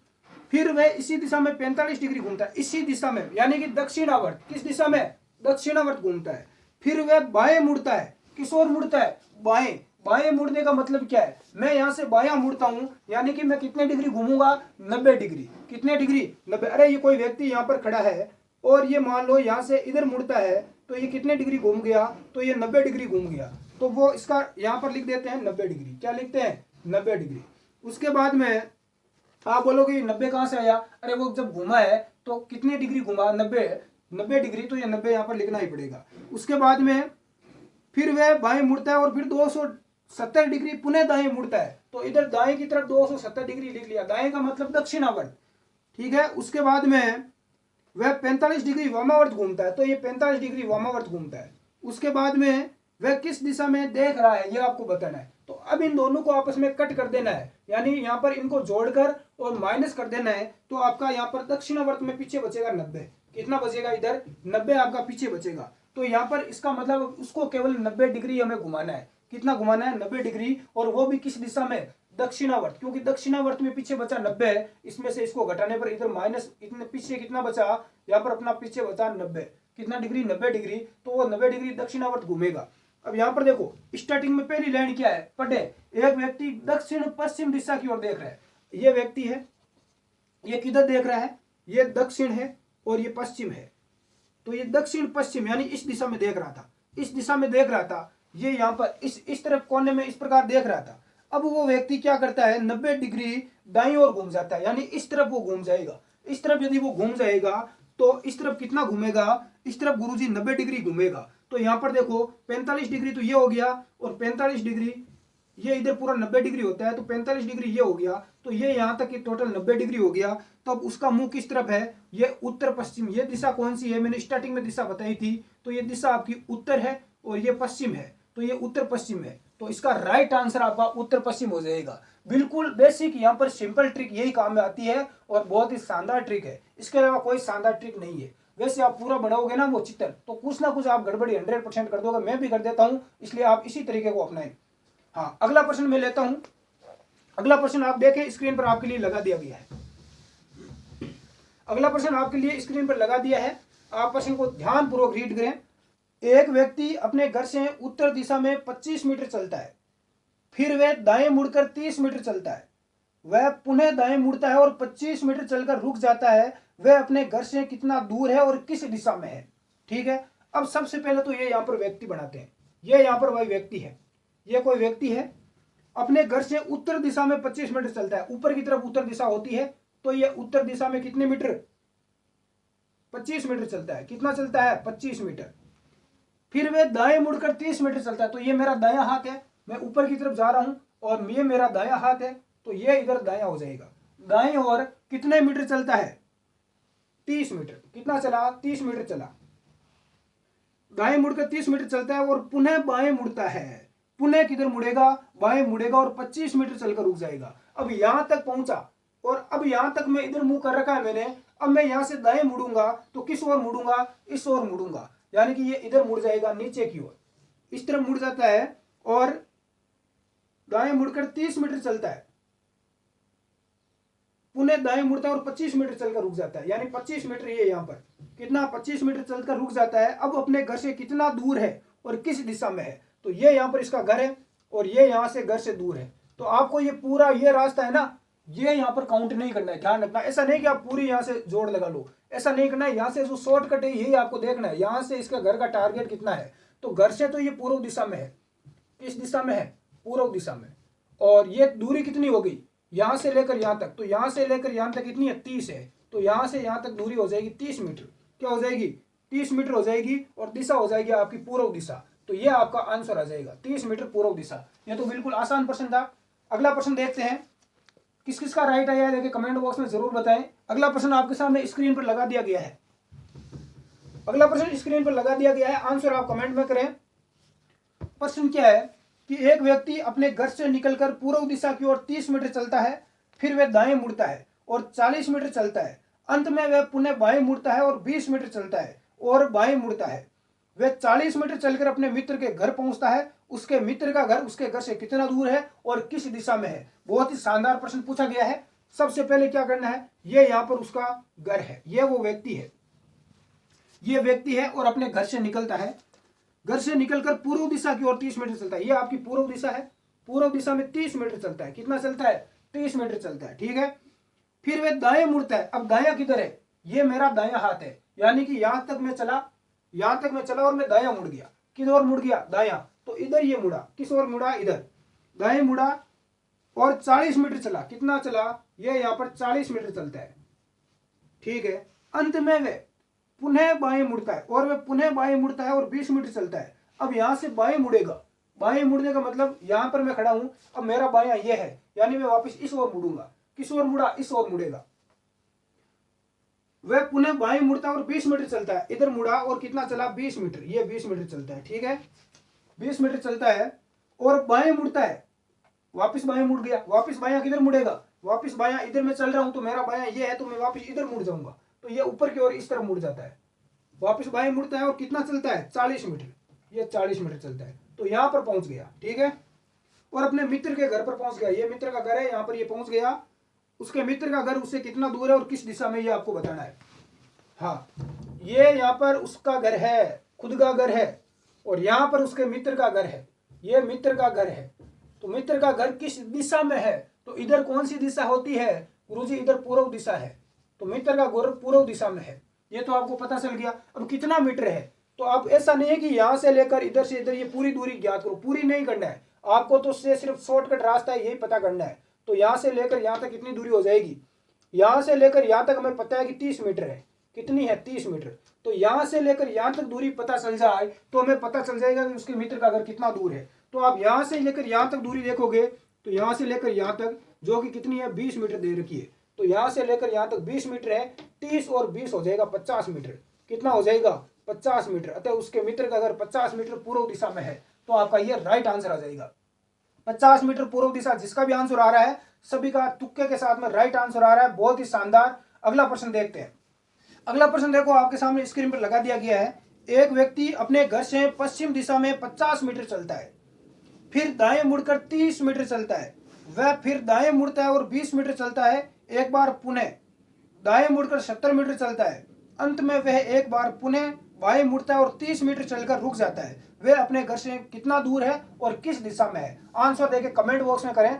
फिर वह इसी दिशा में 45 डिग्री घूमता है, इसी दिशा में, यानी कि दक्षिणावर्त। किस दिशा में? दक्षिणावर्त घूमता है। फिर वह बाएं मुड़ता है। किस ओर मुड़ता है? बाएं। बाएं मुड़ने का मतलब क्या है, मैं यहाँ से बायां मुड़ता हूँ, यानी कि मैं कितने डिग्री घूमूंगा, 90 डिग्री। कितने डिग्री, 90। अरे ये कोई व्यक्ति यहाँ पर खड़ा है और ये मान लो यहाँ से इधर मुड़ता है, तो ये कितने डिग्री घूम गया, तो ये 90 डिग्री घूम गया। तो वो इसका यहाँ पर लिख देते हैं 90 डिग्री। क्या लिखते हैं, 90 डिग्री। उसके बाद में आप बोलोगे 90 कहाँ से आया, अरे वो जब घुमा है तो कितनी डिग्री घुमा, 90 डिग्री, तो ये 90 यहाँ पर लिखना ही पड़ेगा। उसके बाद में फिर वह बाएं मुड़ता है और फिर 270 डिग्री पुनः दाएं मुड़ता है, तो इधर दाएं की तरफ 270 डिग्री लिख लिया, दाएं का मतलब दक्षिणावर्त, ठीक है। उसके बाद में वह 45 डिग्री वामावर्त घूमता है, तो ये 45 डिग्री वामावर्त घूमता है। उसके बाद में वह किस दिशा में देख रहा है, यह आपको बताना है। तो अब इन दोनों को आपस में कट कर देना है, यानी यहाँ पर इनको जोड़कर और माइनस कर देना है, तो आपका यहाँ पर दक्षिणावर्त में पीछे बचेगा 90। कितना बचेगा, इधर 90 आपका पीछे बचेगा। तो यहाँ पर इसका मतलब उसको केवल 90 डिग्री हमें घुमाना है। कितना घुमाना है, 90 डिग्री, और वो भी किस दिशा में, दक्षिणावर्त, क्योंकि दक्षिणावर्त में पीछे बचा 90 है, इसमें से इसको घटाने पर इधर माइनस, इतने पीछे कितना बचा, यहाँ पर अपना पीछे बचा 90। कितना डिग्री, 90 डिग्री, तो वो 90 डिग्री दक्षिणावर्त घूमेगा। अब यहाँ पर देखो स्टार्टिंग में पहली लाइन क्या है, पढ़े, एक व्यक्ति दक्षिण पश्चिम दिशा की ओर देख रहा है। ये व्यक्ति है, ये किधर देख रहा है, ये दक्षिण है और ये पश्चिम है, तो ये दक्षिण पश्चिम यानी इस दिशा में देख रहा था, इस दिशा में देख रहा था। ये यहाँ पर इस तरफ कोने में इस प्रकार देख रहा था। अब वो व्यक्ति क्या करता है, 90 डिग्री दाईं ओर घूम जाता है, यानी इस तरफ वो घूम जाएगा। इस तरफ यदि वो घूम जाएगा तो इस तरफ कितना घूमेगा, इस तरफ गुरुजी 90 डिग्री घूमेगा। तो यहाँ पर देखो 45 डिग्री तो ये हो गया, और 45 डिग्री ये इधर पूरा 90 डिग्री होता है, तो 45 डिग्री ये हो गया, तो ये यहाँ तक टोटल 90 डिग्री हो गया। तो अब उसका मुंह किस तरफ है, ये उत्तर पश्चिम। ये दिशा कौन सी है, मैंने स्टार्टिंग में दिशा बताई थी, तो ये दिशा आपकी उत्तर है और ये पश्चिम है, तो ये उत्तर पश्चिम है। तो इसका राइट आंसर आपका उत्तर पश्चिम हो जाएगा। बिल्कुल बेसिक, यहाँ पर सिंपल ट्रिक यही काम में आती है और बहुत ही शानदार ट्रिक है, इसके अलावा कोई शानदार ट्रिक नहीं है। वैसे आप पूरा बनाओगे ना वो चित्र, तो कुछ ना कुछ आप गड़बड़ी 100% कर दोगे, मैं भी कर देता हूं, इसलिए आप इसी तरीके को अपनाएं। हाँ, अगला प्रश्न मैं लेता हूं। अगला प्रश्न आप देखें, स्क्रीन पर आपके लिए लगा दिया गया है। अगला प्रश्न आपके लिए स्क्रीन पर लगा दिया है, आप प्रश्न को ध्यानपूर्वक रीड करें। एक व्यक्ति अपने घर से उत्तर दिशा में 25 मीटर चलता है, फिर वह दाएं मुड़कर 30 मीटर चलता है, वह पुनः दाएं मुड़ता है और 25 मीटर चलकर रुक जाता है। वह अपने घर से कितना दूर है और किस दिशा में है, ठीक है। अब सबसे पहले तो ये यहाँ पर व्यक्ति बनाते हैं, ये यहाँ पर वही व्यक्ति है, ये कोई व्यक्ति है, अपने घर से उत्तर दिशा में 25 मीटर चलता है, ऊपर की तरफ उत्तर दिशा होती है, तो ये उत्तर दिशा में कितने मीटर, 25 मीटर चलता है। कितना चलता है, 25 मीटर। फिर वह दाएं मुड़कर 30 मीटर चलता है, तो ये मेरा दायां हाथ है, मैं ऊपर की तरफ जा रहा हूं और ये मेरा दायां हाथ है, तो ये इधर दायां हो जाएगा। दाएं और कितने मीटर चलता है, 30 मीटर। कितना चला, 30 मीटर चला। दाएं मुड़कर 30 मीटर चलता है और पुनः बाएं मुड़ता है। पुनः किधर मुड़ेगा, बाएं मुड़ेगा और 25 मीटर चलकर रुक जाएगा। अब यहां तक पहुंचा और अब यहां तक मैं इधर मुंह कर रखा है मैंने। अब मैं यहां से दाएं मुड़ूंगा तो किस ओर मुड़ूंगा, इस ओर मुड़ूंगा, यानी कि ये इधर मुड़ जाएगा नीचे की ओर, इस तरफ मुड़ जाता है और दाएं मुड़कर 30 मीटर चलता है, पुनः दाएं मुड़ता है और 25 मीटर चलकर रुक जाता है, यानी 25 मीटर ये यहाँ पर कितना, 25 मीटर चलकर रुक जाता है। अब अपने घर से कितना दूर है और किस दिशा में है, तो ये यहाँ पर इसका घर है और ये यहाँ से घर से दूर है। तो आपको ये पूरा ये रास्ता है ना, ये यहाँ पर काउंट नहीं करना है, ध्यान रखना। ऐसा नहीं कि आप पूरी यहाँ से जोड़ लगा लो, ऐसा नहीं करना है। यहाँ से जो शॉर्टकट है यही आपको देखना है, यहाँ से इसका घर का टारगेट कितना है। तो घर से तो ये पूर्व दिशा में है, किस दिशा में है, पूर्व दिशा में। और ये दूरी कितनी हो गई, यहाँ से लेकर यहाँ तक, तो यहाँ से लेकर यहाँ तक कितनी है, 30 है, तो यहाँ से यहाँ तक दूरी हो जाएगी 30 मीटर। क्या हो जाएगी, 30 मीटर हो जाएगी, और दिशा हो जाएगी आपकी पूर्व दिशा। तो ये आपका आंसर आ जाएगा 30 मीटर पूर्व दिशा। ये तो बिल्कुल आसान प्रश्न था। अगला प्रश्न देखते हैं, किस किस का राइट आया है, देखिए कमेंट बॉक्स में जरूर बताएं। अगला प्रश्न आपके सामने स्क्रीन पर लगा दिया गया है, अगला प्रश्न स्क्रीन पर लगा दिया गया है, आंसर आप कमेंट में करें। प्रश्न क्या है कि एक व्यक्ति अपने घर से निकलकर पूर्व दिशा की ओर 30 मीटर चलता है, फिर वह दाएं मुड़ता है और 40 मीटर चलता है। अंत में वह पुनः बाएं मुड़ता है और 20 मीटर चलता है और बाएं मुड़ता है। वह 40 मीटर चलकर अपने मित्र के घर पहुंचता है। उसके मित्र का घर उसके घर से कितना दूर है और किस दिशा में है। बहुत ही शानदार प्रश्न पूछा गया है। सबसे पहले क्या करना है, ये यहाँ पर उसका घर है, ये वो व्यक्ति है, ये व्यक्ति है और अपने घर से निकलता है। घर से निकलकर पूर्व दिशा की ओर 30 मीटर चलता है। ये आपकी पूर्व दिशा है, पूर्व दिशा में 30 मीटर चलता है। कितना चलता है? 30 मीटर चलता है, ठीक है। फिर वह दाएं मुड़ता है। अब दायां किधर है? ये मेरा दायां हाथ है, यानी कि यहां तक मैं चला, यहां तक मैं चला और मैं दायां मुड़ गया। किस ओर मुड़ गया? दायां। तो इधर ये मुड़ा, किस ओर मुड़ा? इधर। दाएं मुड़ा और 40 मीटर चला। कितना चला? ये यहां पर 40 मीटर चलता है, ठीक है। अंत में वह पुनः बाएं मुड़ता है, और वह पुनः बाएं मुड़ता है और 20 मीटर चलता है। अब यहां से बाएं मुड़ेगा। बाएं मुड़ने का मतलब यहां पर मैं खड़ा हूं, अब मेरा बायां ये है, यानी मैं वापस इस ओर मुड़ूंगा। किस ओर मुड़ा? इस ओर मुड़ेगा। वह पुनः बाएं मुड़ता है और 20 मीटर चलता है। इधर मुड़ा और कितना चला? 20 मीटर। ये 20 मीटर चलता है, ठीक है। 20 मीटर चलता है और बाएं मुड़ता है, वापस बाएं मुड़ गया। वापस बायां किधर मुड़ेगा? वापस बायां इधर मैं चल रहा हूं, तो मेरा बायां ये है, तो मैं वापस इधर मुड़ जाऊंगा, तो ये ऊपर की ओर इस तरफ मुड़ जाता है। वापस बाएं मुड़ता है और कितना चलता है? 40 मीटर। ये 40 मीटर चलता है, तो यहां पर पहुंच गया, ठीक है। और अपने मित्र के घर पर पहुंच गया। ये मित्र का घर है, यहां पर ये पहुंच गया। उसके मित्र का घर उससे कितना दूर है और किस दिशा में, ये आपको बताना है। हाँ, ये यहाँ पर उसका घर है, खुद का घर है, और यहाँ पर उसके मित्र का घर है। ये मित्र का घर है, तो मित्र का घर किस दिशा में है? तो इधर कौन सी दिशा होती है? गुरुजी इधर पूर्व दिशा है, तो मित्र का घर पूर्व दिशा में है। ये तो आपको पता चल गया। अब कितना मीटर है? तो आप ऐसा नहीं है कि यहाँ से लेकर इधर से इधर ये पूरी दूरी ज्ञात करो, पूरी नहीं करना है आपको, तो उससे सिर्फ शॉर्टकट रास्ता है, यही पता करना है। तो यहाँ से लेकर यहाँ तक कितनी दूरी हो जाएगी? यहाँ से लेकर यहाँ तक हमें पता है कि 30 मीटर है। कितनी है? 30 मीटर। तो यहां से लेकर यहां तक दूरी पता चल जाए तो हमें पता चल जाएगा कि उसके मित्र का घर कितना दूर है। तो आप यहां से लेकर यहां तक दूरी देखोगे, तो यहां से लेकर यहां तक जो कि कितनी है? 20 मीटर दे रखी है। तो यहां से लेकर यहां तक 20 मीटर है, 30 और 20 हो जाएगा 50 मीटर। कितना हो जाएगा? 50 मीटर। अतः उसके मित्र का घर 50 मीटर पूर्व दिशा में है, तो आपका यह राइट आंसर आ जाएगा। 50 मीटर पूर्व दिशा। जिसका भी आंसर आ रहा है, सभी का तुक्के के साथ में राइट आंसर आ रहा है, बहुत ही शानदार। अगला प्रश्न देखते हैं। अगला प्रश्न देखो, आपके सामने स्क्रीन पर लगा दिया गया है। एक व्यक्ति अपने घर से पश्चिम दिशा में 50 मीटर चलता है, फिर दाएं मुड़कर 30 मीटर चलता है। वह फिर दाएं मुड़ता है और 20 मीटर चलता है। एक बार पुनः दाएं मुड़कर 70 मीटर चलता है। अंत में वह एक बार पुनः बाएं मुड़ता है और 30 मीटर चलकर रुक जाता है। वह अपने घर से कितना दूर है और किस दिशा में है? आंसर देके कमेंट बॉक्स में करें,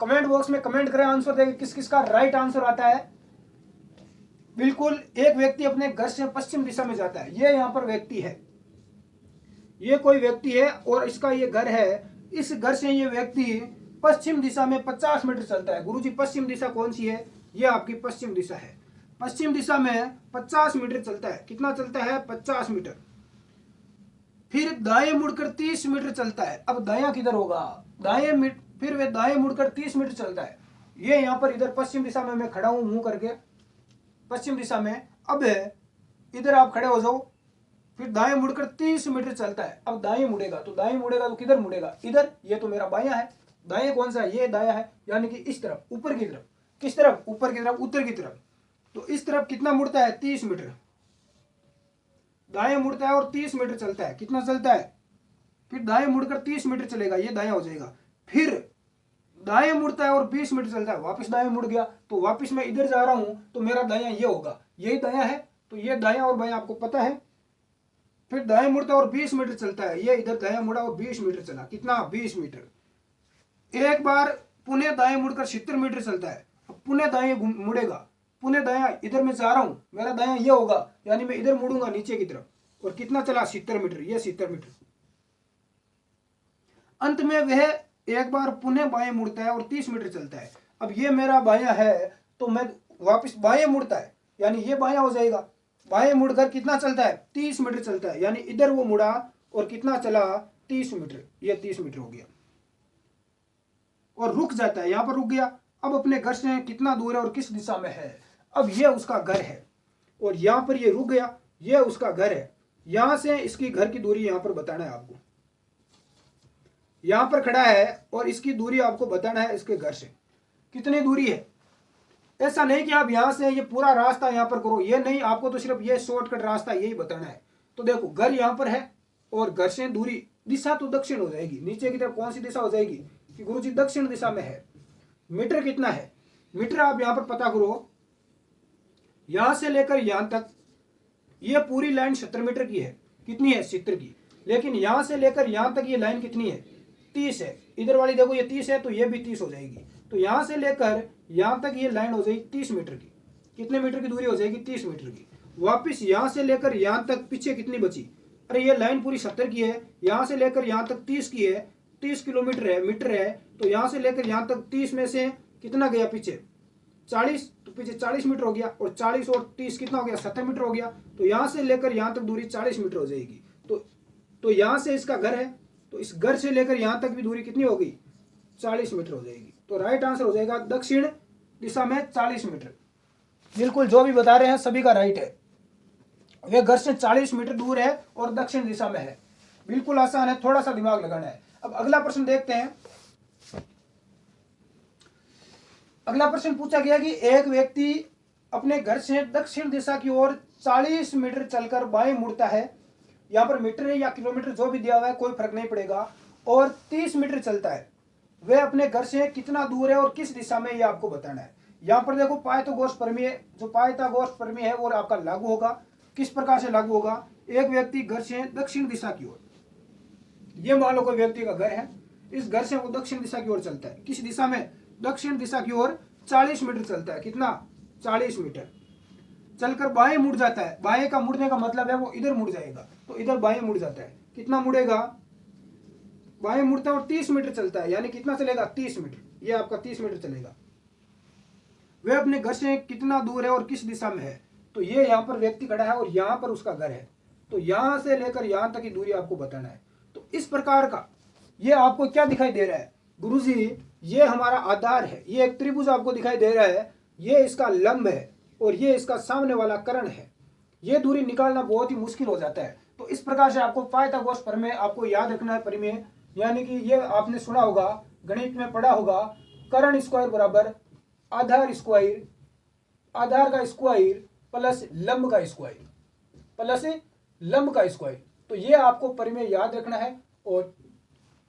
कमेंट बॉक्स में कमेंट करें, आंसर देके किस किस का राइट आंसर आता है। बिल्कुल, एक व्यक्ति अपने घर से पश्चिम दिशा में जाता है। ये यहाँ पर व्यक्ति है, ये कोई व्यक्ति है और इसका ये घर है। इस घर से ये व्यक्ति पश्चिम दिशा में 50 मीटर चलता है। गुरुजी पश्चिम दिशा कौन सी है? ये आपकी पश्चिम दिशा है। पश्चिम दिशा में 50 मीटर चलता है। कितना चलता है? 50 मीटर। फिर दाएं मुड़कर 30 मीटर चलता है। अब दायां किधर होगा? फिर वह दाएं मुड़कर 30 मीटर चलता है। ये यहाँ पर इधर पश्चिम दिशा में मैं खड़ा हूं, मुंह करके पश्चिम दिशा में। अब इधर आप खड़े हो जाओ, फिर दाएं मुड़कर 30 मीटर चलता है। अब दाएं मुड़ेगा, तो दाएं मुड़ेगा तो किधर मुड़ेगा? इधर। ये तो मेरा बायां है। दाएं कौन सा है? ये दायां है, यानी कि इस तरफ, ऊपर की तरफ। किस तरफ? ऊपर की तरफ, उत्तर की तरफ। तो इस तरफ कितना मुड़ता है? 30 मीटर। दाएं मुड़ता है और 30 मीटर चलता है। कितना चलता है? फिर दाएं मुड़कर 30 मीटर चलेगा, ये दायां हो जाएगा। फिर दाएं मुड़ता है और 20 मीटर चलता है। वापस दाएं मुड़ गया, तो वापस मैं इधर जा रहा हूं, तो मेरा दायां ये होगा। यही दायां है, तो ये दायां और बायां आपको पता है। फिर दाएं मुड़ता है और 20 मीटर चलता है। ये इधर दायां मुड़ा और 20 मीटर चला। कितना? 20 मीटर। एक बार पुनः दाएं मुड़कर 70 मीटर चलता है। पुनः दाएं मुड़ेगा, पुनः दायां, इधर मैं जा रहा हूं, मेरा दायां ये होगा, यानी मैं इधर मुड़ूंगा नीचे की तरफ। और कितना चला? 70 मीटर। ये 70 मीटर। अंत में वह एक बार पुनः बाएं मुड़ता है और 30 मीटर चलता है। अब ये मेरा बायां है, तो मैं वापस बाएं मुड़ता है, यानी ये बायां हो जाएगा। बाएं मुड़कर कितना चलता है? 30 मीटर चलता है, यानी इधर वो मुड़ा और कितना चला? 30 मीटर। ये 30 मीटर हो गया और रुक जाता है, यहां पर रुक गया। अब अपने घर से कितना दूर है और किस दिशा में है? अब ये उसका घर है और यहां पर ये रुक गया, ये उसका घर है। यहां से इसकी घर की दूरी यहां पर बताना है आपको। यहां पर खड़ा है और इसकी दूरी आपको बताना है इसके घर से कितनी दूरी है। ऐसा नहीं कि आप यहां से ये पूरा रास्ता यहां पर करो, ये नहीं, आपको तो सिर्फ ये शॉर्टकट रास्ता यही बताना है। तो देखो, घर यहां पर है और घर से दूरी, दिशा तो दक्षिण हो जाएगी। नीचे की तरफ कौन सी दिशा हो जाएगी? कि गुरुजी दक्षिण दिशा में है। मीटर कितना है? मीटर आप यहां पर पता करो। यहां से लेकर यहां तक ये पूरी लाइन 70 मीटर की है। कितनी है? 70 की। लेकिन यहाँ से लेकर यहाँ तक ये लाइन कितनी है, 30 है। इधर वाली देखो ये 30 है तो ये भी 30 हो जाएगी। तो यहाँ से लेकर यहाँ तक ये लाइन हो जाएगी 30 मीटर की। कितने मीटर की दूरी हो जाएगी, 30 मीटर की। वापिस यहाँ से लेकर यहाँ तक पीछे कितनी बची, अरे ये लाइन पूरी 70 की है, यहाँ से लेकर यहाँ तक 30 की है, 30 किलोमीटर है, मीटर है। तो यहाँ से लेकर यहाँ तक 30 में से कितना गया पीछे, 40, तो पीछे 40 मीटर हो गया। और 40 और 30 कितना हो गया, 70 मीटर हो गया। तो यहाँ से लेकर यहाँ तक दूरी 40 मीटर हो जाएगी। तो यहाँ से इसका घर है, तो इस घर से लेकर यहाँ तक भी दूरी कितनी होगी, 40 मीटर हो जाएगी। तो राइट आंसर हो जाएगा दक्षिण दिशा में 40 मीटर। बिल्कुल जो भी बता रहे हैं सभी का राइट है। वे घर से 40 मीटर दूर है और दक्षिण दिशा में है। बिल्कुल आसान है, थोड़ा सा दिमाग लगाना है। अब अगला प्रश्न देखते हैं। अगला प्रश्न पूछा गया कि एक व्यक्ति अपने घर से दक्षिण दिशा की ओर 40 मीटर चलकर बाएं मुड़ता है। यहाँ पर मीटर है या किलोमीटर जो भी दिया हुआ है कोई फर्क नहीं पड़ेगा, और 30 मीटर चलता है। वह अपने घर से कितना दूर है और किस दिशा में, ये आपको बताना है। यहाँ पर देखो पाइथागोरस प्रमेय, जो पाइथागोरस प्रमेय है वो आपका लागू होगा। किस प्रकार से लागू होगा, एक व्यक्ति घर से दक्षिण दिशा की ओर, ये मान लो कोई व्यक्ति का घर है, इस घर से वो दक्षिण दिशा की ओर चलता है। किस दिशा में, दक्षिण दिशा की ओर 40 मीटर चलता है। कितना, 40 मीटर चलकर बाएं मुड़ जाता है। बाएं का मुड़ने का मतलब है वो इधर मुड़ जाएगा, तो इधर बाएं मुड़ जाता है। कितना मुड़ेगा, बाएं मुड़ता है और 30 मीटर चलता है, यानी कितना चलेगा, 30 मीटर। ये आपका 30 मीटर चलेगा। वह अपने घर से कितना दूर है और किस दिशा में है, तो ये यहाँ पर व्यक्ति खड़ा है और यहाँ पर उसका घर है। तो यहाँ से लेकर यहाँ तक की दूरी आपको बताना है। तो इस प्रकार का ये आपको क्या दिखाई दे रहा है, गुरुजी ये हमारा आधार है, ये एक त्रिभुज आपको दिखाई दे रहा है, ये इसका लंब है और ये इसका सामने वाला कर्ण है। ये दूरी निकालना बहुत ही मुश्किल हो जाता है। तो इस प्रकार से आपको पाइथागोरस प्रमेय आपको याद रखना है। प्रमेय यानी कि ये आपने सुना होगा, गणित में पढ़ा होगा, कर्ण स्क्वायर बराबर आधार स्क्वायर, आधार का स्क्वायर प्लस लंब का स्क्वायर, प्लस लंब का स्क्वायर। तो ये आपको प्रमेय याद रखना है और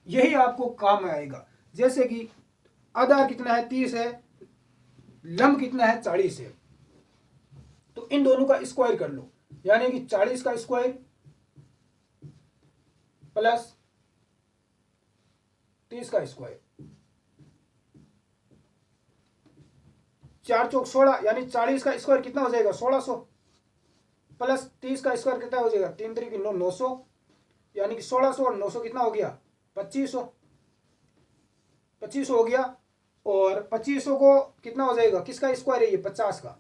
यही आपको काम आएगा। जैसे कि आधार कितना है, 30 है, लंब कितना है, 40 है। तो इन दोनों का स्क्वायर कर लो, यानी कि 40 का स्क्वायर प्लस 30 का स्क्वायर, 4 चौक 16, यानी 40 का स्क्वायर कितना हो जाएगा, 1600 प्लस 30 का स्क्वायर कितना हो जाएगा, 3 3 9 900, यानी कि 1600 और 900 कितना हो गया, 2500। 2500 हो गया। और 2500 को कितना हो जाएगा, किसका स्क्वायर है ये, 50 का।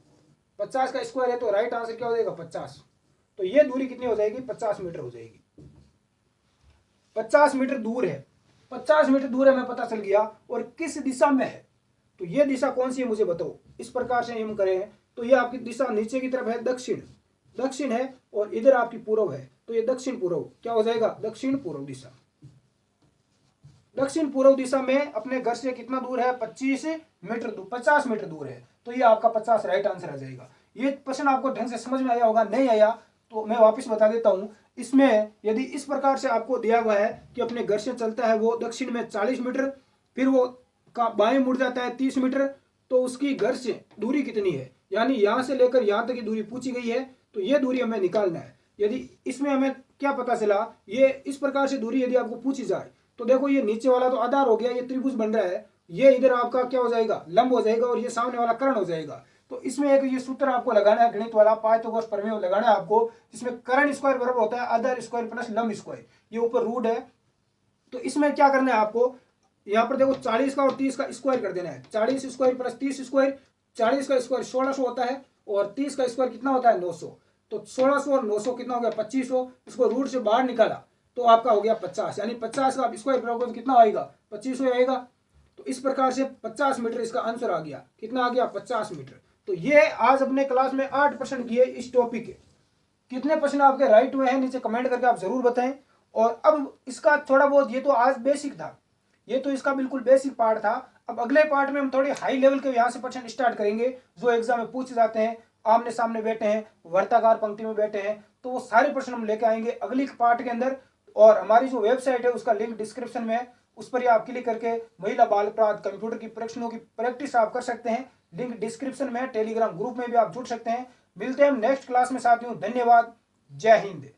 50 का स्क्वायर है तो राइट आंसर क्या हो जाएगा, 50। तो ये दूरी कितनी हो जाएगी, 50 मीटर हो जाएगी। 50 मीटर दूर है, 50 मीटर दूर है, मैं पता चल गया। और किस दिशा में है, तो ये दिशा कौन सी है मुझे बताओ। इस प्रकार से हम करें तो ये आपकी दिशा नीचे की तरफ है, दक्षिण, दक्षिण है, और इधर आपकी पूर्व है, तो ये दक्षिण पूर्व क्या हो जाएगा, दक्षिण पूर्व दिशा। दक्षिण पूर्व दिशा में अपने घर से कितना दूर है, 25 मीटर दूर, 50 मीटर दूर है। तो ये आपका 50 राइट आंसर आ जाएगा। ये प्रश्न आपको ढंग से समझ में आया होगा, नहीं आया तो मैं वापस बता देता हूं। इसमें यदि इस प्रकार से आपको दिया हुआ है कि अपने घर से चलता है वो दक्षिण में 40 मीटर, फिर वो बाएं मुड़ जाता है 30 मीटर, तो उसकी घर से दूरी कितनी है, यानी यहां से लेकर यहां तक की दूरी पूछी गई है। तो ये दूरी हमें निकालना है। यदि इसमें हमें क्या पता चला, ये इस प्रकार से दूरी यदि आपको पूछी जाए तो देखो ये नीचे वाला तो आधार हो गया, ये त्रिभुज बन रहा है, ये इधर आपका क्या हो जाएगा, लंब हो जाएगा, और ये सामने वाला कर्ण हो जाएगा। तो इसमें एक ये सूत्र आपको लगाना है, गणित वाला पाइथागोरस प्रमेय लगाना है आपको, जिसमें कर्ण स्क्वायर बराबर होता है आधार स्क्वायर प्लस लंब स्क्वायर, ये ऊपर रूट है। तो इसमें क्या करना है आपको, यहाँ पर देखो 40 का और 30 का स्क्वायर कर देना है, 40 स्क्वायर प्लस 30 स्क्वायर, 40 का स्क्वायर 1600 होता है और 30 का स्क्वायर कितना होता है, 900। तो 1600 और 900 कितना हो गया, 2500। इसको रूट से बाहर निकाला तो आपका हो गया 50, यानी 50 का स्क्वायर बराबर तो कितना आएगा, 2500 आएगा। तो इस प्रकार से 50 मीटर इसका आंसर आ गया। कितना आ गया, 50 मीटर। तो ये आज अपने क्लास में 8 प्रश्न किए इस टॉपिक के। कितने प्रश्न आपके राइट हुए हैं नीचे कमेंट करके आप जरूर बताएं। और अब इसका थोड़ा बहुत, ये तो आज बेसिक था, ये तो इसका बिल्कुल बेसिक पार्ट था। अब अगले पार्ट में हम थोड़े हाई लेवल के यहाँ से प्रश्न स्टार्ट करेंगे जो एग्जाम में पूछे जाते हैं, आमने सामने बैठे हैं, वर्ताकार पंक्ति में बैठे हैं, तो वो सारे प्रश्न हम लेके आएंगे अगली पार्ट के अंदर। और हमारी जो वेबसाइट है उसका लिंक डिस्क्रिप्शन में है, उस पर ही आप क्लिक करके महिला बाल अपराध कंप्यूटर की प्रश्नों की प्रैक्टिस आप कर सकते हैं। लिंक डिस्क्रिप्शन में है, टेलीग्राम ग्रुप में भी आप जुड़ सकते हैं। मिलते हैं हम नेक्स्ट क्लास में साथियों, धन्यवाद, जय हिंद।